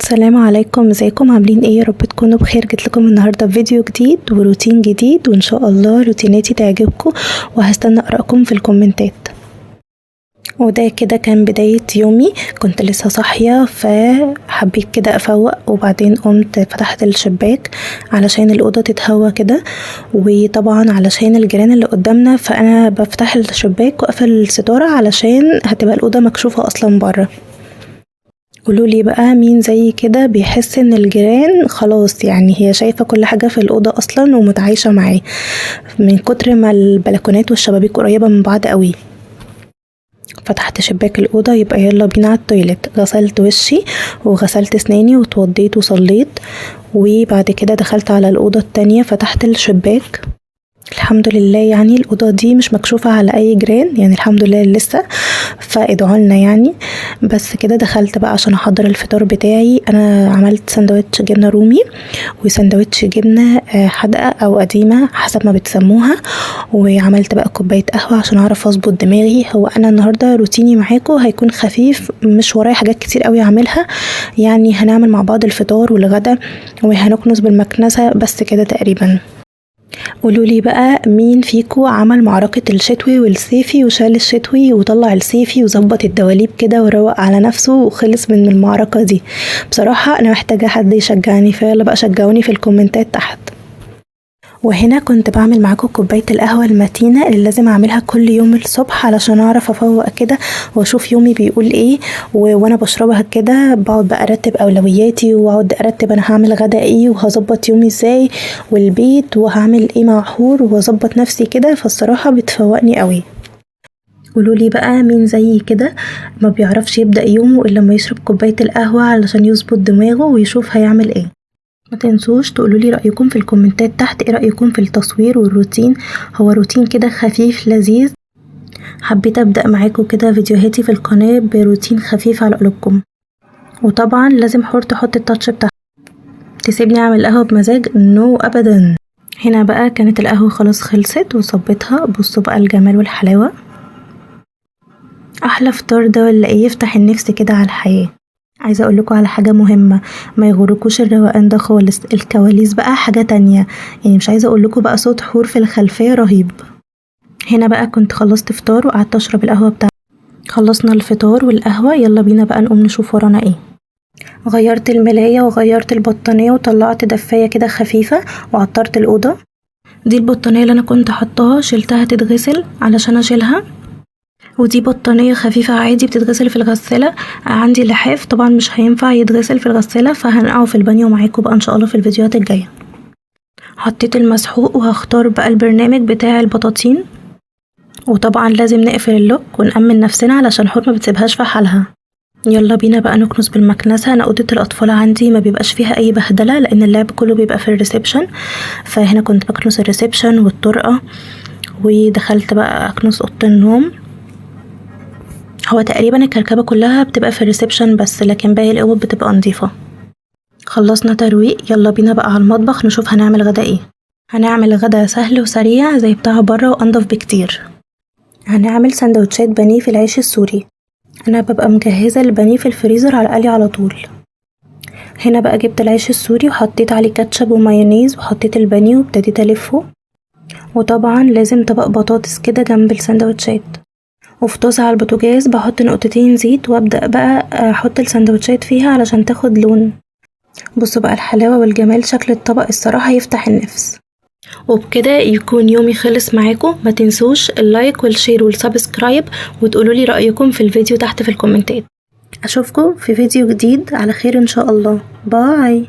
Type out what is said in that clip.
السلام عليكم، ازيكم عاملين ايه؟ يا رب تكونوا بخير. جيت لكم النهارده بفيديو جديد وروتين جديد، وان شاء الله روتيناتي تعجبكم وهستنى ارائكم في الكومنتات. وده كده كان بداية يومي، كنت لسه صاحية فحبيت كده افوق، وبعدين قمت فتحت الشباك علشان الأوضة تتهوى كده، وطبعا علشان الجيران اللي قدامنا فانا بفتح الشباك واقفل الستارة علشان هتبقى الأوضة مكشوفة اصلا بره. قولولي بقى مين زي كده بيحس ان الجيران خلاص، يعني هي شايفة كل حاجة في الأوضة اصلا ومتعايشة معاه من كتر ما البلكونات والشبابيك قريبة من بعض قوي. فتحت شباك الأوضة، يبقى يلا بينا على التويلت. غسلت وشي وغسلت اسناني واتوضيت وصليت، وبعد كده دخلت على الأوضة التانية فتحت الشباك. الحمد لله يعني الأوضة دي مش مكشوفة على أي جيران، يعني الحمد لله لسه، فادعولنا يعني. بس كده دخلت بقى عشان أحضر الفطار بتاعي. أنا عملت سندوتش جبنة رومي وسندوتش جبنة حادقة أو قديمة حسب ما بتسموها، وعملت بقى كوباية قهوة عشان أعرف أظبط دماغي. هو أنا النهاردة روتيني معاكم هيكون خفيف، مش ورايا حاجات كتير قوي أعملها، يعني هنعمل مع بعض الفطار والغدا وهنكنس بالمكنسة بس كده تقريبا. قولولي بقى مين فيكو عمل معركة الشتوي والصيفي وشال الشتوي وطلع الصيفي وظبط الدواليب كده وروق على نفسه وخلص من المعركة دي؟ بصراحة أنا محتاجة حد يشجعني، فيلا بقى شجعوني في الكومنتات تحت. وهنا كنت بعمل معاكم كوباية القهوة المتينة اللي لازم اعملها كل يوم الصبح علشان اعرف افوق كده واشوف يومي بيقول ايه، وانا بشربها كده بقعد بقى ارتب اولوياتي واقعد ارتب انا هعمل غدا ايه وهظبط يومي ازاي والبيت وهعمل ايه مع حور واظبط نفسي كده، فالصراحة بتفوقني قوي. قولولي بقى مين زي كده ما بيعرفش يبدأ يومه الا لما يشرب كوباية القهوة علشان يظبط دماغه ويشوف هيعمل ايه. ما تنسوش تقولولي رأيكم في الكومنتات تحت، ايه رأيكم في التصوير والروتين؟ هو روتين كده خفيف لذيذ، حبيت أبدأ معاكم كده فيديوهاتي في القناة بروتين خفيف على قلوبكم. وطبعا لازم حور تحط التاتش بتاعها. تسيبني اعمل قهوة بمزاج؟ نو ابدا. هنا بقى كانت القهوة خلاص خلصت وصبتها، بصوا بقى الجمال والحلاوة. احلى فطار ده ولا ايه؟ يفتح النفس كده على الحياة. عايزة اقولكوا على حاجة مهمة، ما يغركوش الروقان ده خالص، الكواليس بقى حاجة تانية، يعني مش عايزة اقولكوا بقى صوت حور في الخلفية رهيب. هنا بقى كنت خلصت فطار وقعدت اشرب القهوة بتاعتي. خلصنا الفطار والقهوة، يلا بينا بقى نقوم نشوف ورانا ايه. غيرت الملاية وغيرت البطانية وطلعت دفاية كده خفيفة وعطرت الأوضة. دي البطانية اللي انا كنت حطاها شلتها تتغسل علشان اشيلها، ودي بطانية خفيفة عادي بتتغسل في الغسالة. عندي لحاف طبعا مش هينفع يتغسل في الغسالة، فهنقعه في البانيو معاكم بقى ان شاء الله في الفيديوهات الجاية. حطيت المسحوق وهختار بقى البرنامج بتاع البطاطين، وطبعا لازم نقفل اللوك ونأمن نفسنا علشان حور ما بتسيبهاش في حالها. يلا بينا بقى نكنس بالمكنسة. انا اوضة الاطفال عندي ما بيبقاش فيها اي بهدلة لان اللعب كله بيبقى في الريسبشن، فهنا كنت بكنس الريسبشن والطرقة، ودخلت بقى اكنس اوضة النوم. هو تقريبا الكركبة كلها بتبقى في الريسبشن بس، لكن باقي الأوض بتبقى نضيفة. خلصنا ترويق، يلا بينا بقى على المطبخ نشوف هنعمل غدا ايه. هنعمل غدا سهل وسريع زي بتاع بره وانضف بكتير. هنعمل سندوتشات بانيه في العيش السوري. انا ببقى مجهزة البانيه في الفريزر على القلي على طول. هنا بقى جبت العيش السوري وحطيت عليه كاتشب ومايونيز وحطيت البانيه وابتديت الفه، وطبعا لازم طبق بطاطس كده جنب السندوتشات. وفي طاسة على البوتاجاز بحط نقطتين زيت وابدأ بقى احط السندوتشات فيها علشان تاخد لون. بصوا بقى الحلاوة والجمال، شكل الطبق الصراحة يفتح النفس. وبكده يكون يومي خلص معاكم. ما تنسوش اللايك والشير والسبسكرايب وتقولولي رأيكم في الفيديو تحت في الكومنتات. اشوفكم في فيديو جديد على خير ان شاء الله. باي.